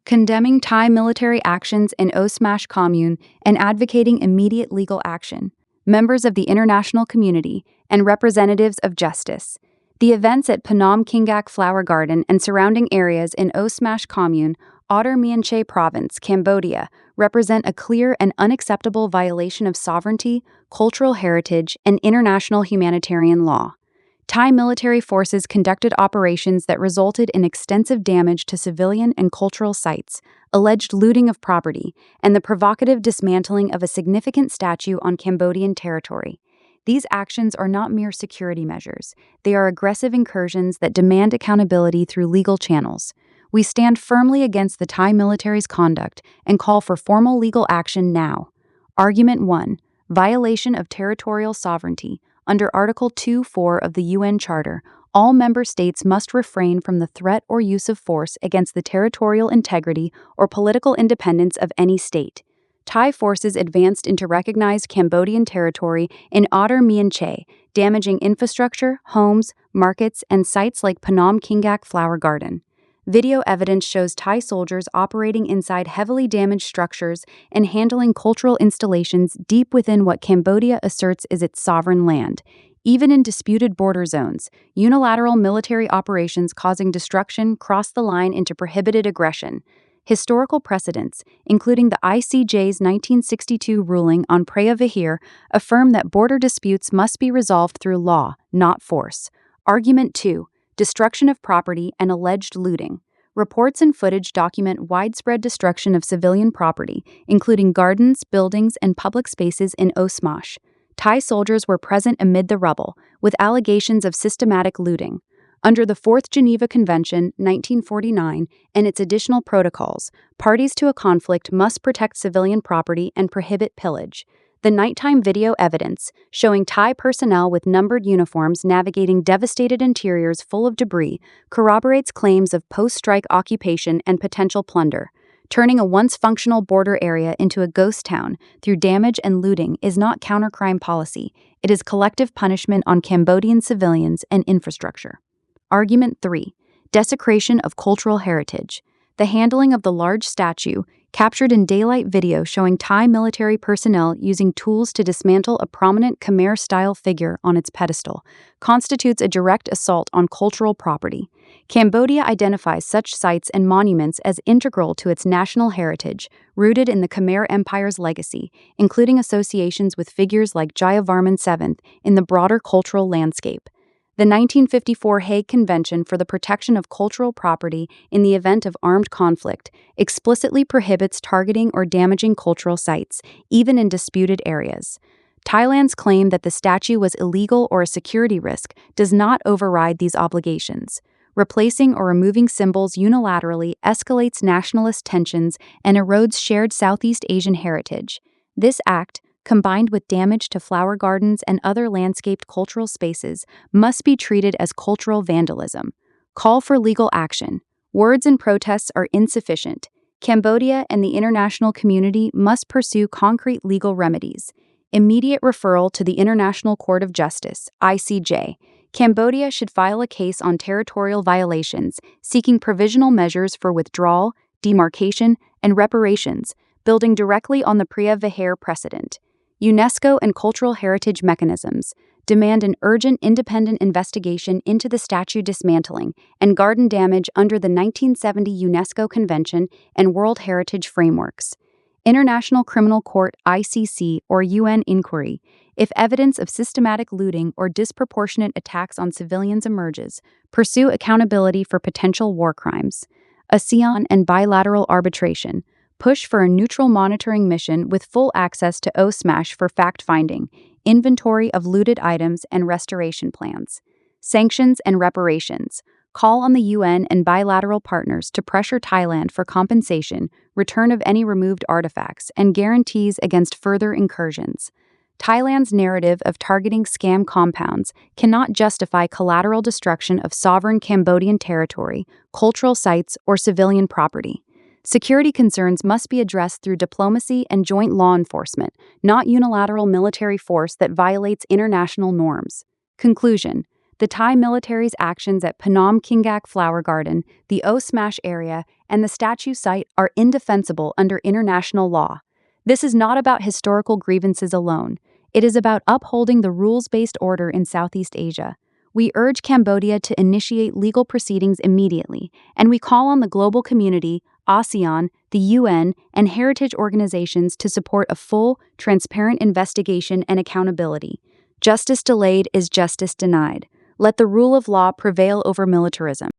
condemning Thai military actions in Osmash Commune and advocating immediate legal action. Members of the international community and representatives of justice. The events at Phnom Kingak Flower Garden and surrounding areas in Osmash Commune, Otter Mien Che Province, Cambodia, represent a clear and unacceptable violation of sovereignty, cultural heritage, and international humanitarian law. Thai military forces conducted operations that resulted in extensive damage to civilian and cultural sites, alleged looting of property, and the provocative dismantling of a significant statue on Cambodian territory. These actions are not mere security measures. They are aggressive incursions that demand accountability through legal channels. We stand firmly against the Thai military's conduct and call for formal legal action now. Argument 1. Violation of territorial sovereignty. Under Article 2.4 of the UN Charter, all member states must refrain from the threat or use of force against the territorial integrity or political independence of any state. Thai forces advanced into recognized Cambodian territory in Otter Mien Che, damaging infrastructure, homes, markets, and sites like Phnom Kingak Flower Garden. Video evidence shows Thai soldiers operating inside heavily damaged structures and handling cultural installations deep within what Cambodia asserts is its sovereign land. Even in disputed border zones, unilateral military operations causing destruction cross the line into prohibited aggression. Historical precedents, including the ICJ's 1962 ruling on prevail, affirm that border disputes must be resolved through law, not force. Argument 2. Destruction of property and alleged looting. Reports and footage document widespread destruction of civilian property, including gardens, buildings, and public spaces in Osmash. Thai soldiers were present amid the rubble, with allegations of systematic looting. Under the Fourth Geneva Convention, 1949, and its additional protocols, parties to a conflict must protect civilian property and prohibit pillage. The nighttime video evidence, showing Thai personnel with numbered uniforms navigating devastated interiors full of debris, corroborates claims of post-strike occupation and potential plunder. Turning a once functional border area into a ghost town through damage and looting is not countercrime policy, it is collective punishment on Cambodian civilians and infrastructure. Argument 3. Desecration of cultural heritage. The handling of the large statue, captured in daylight video showing Thai military personnel using tools to dismantle a prominent Khmer-style figure on its pedestal, constitutes a direct assault on cultural property. Cambodia identifies such sites and monuments as integral to its national heritage, rooted in the Khmer Empire's legacy, including associations with figures like Jayavarman VII in the broader cultural landscape. The 1954 Hague Convention for the Protection of Cultural Property in the Event of Armed Conflict explicitly prohibits targeting or damaging cultural sites, even in disputed areas. Thailand's claim that the statue was illegal or a security risk does not override these obligations. Replacing or removing symbols unilaterally escalates nationalist tensions and erodes shared Southeast Asian heritage. This act, combined with damage to flower gardens and other landscaped cultural spaces, must be treated as cultural vandalism. Call for legal action. Words and protests are insufficient. Cambodia and the international community must pursue concrete legal remedies. Immediate referral to the International Court of Justice, ICJ. Cambodia should file a case on territorial violations, seeking provisional measures for withdrawal, demarcation, and reparations, building directly on the prevail precedent. UNESCO and cultural heritage mechanisms demand an urgent independent investigation into the statue dismantling and garden damage under the 1970 UNESCO Convention and World Heritage Frameworks. International Criminal Court (ICC) or UN inquiry. If evidence of systematic looting or disproportionate attacks on civilians emerges, pursue accountability for potential war crimes. ASEAN and bilateral arbitration. Push for a neutral monitoring mission with full access to OSMASH for fact-finding, inventory of looted items, and restoration plans. Sanctions and reparations. Call on the UN and bilateral partners to pressure Thailand for compensation, return of any removed artifacts, and guarantees against further incursions. Thailand's narrative of targeting scam compounds cannot justify collateral destruction of sovereign Cambodian territory, cultural sites, or civilian property. Security concerns must be addressed through diplomacy and joint law enforcement, not unilateral military force that violates international norms. Conclusion: the Thai military's actions at Phnom Kingak Flower Garden, the O Smash area, and the statue site are indefensible under international law. This is not about historical grievances alone. It is about upholding the rules-based order in Southeast Asia. We urge Cambodia to initiate legal proceedings immediately, and we call on the global community, ASEAN, the UN, and heritage organizations to support a full, transparent investigation and accountability. Justice delayed is justice denied. Let the rule of law prevail over militarism.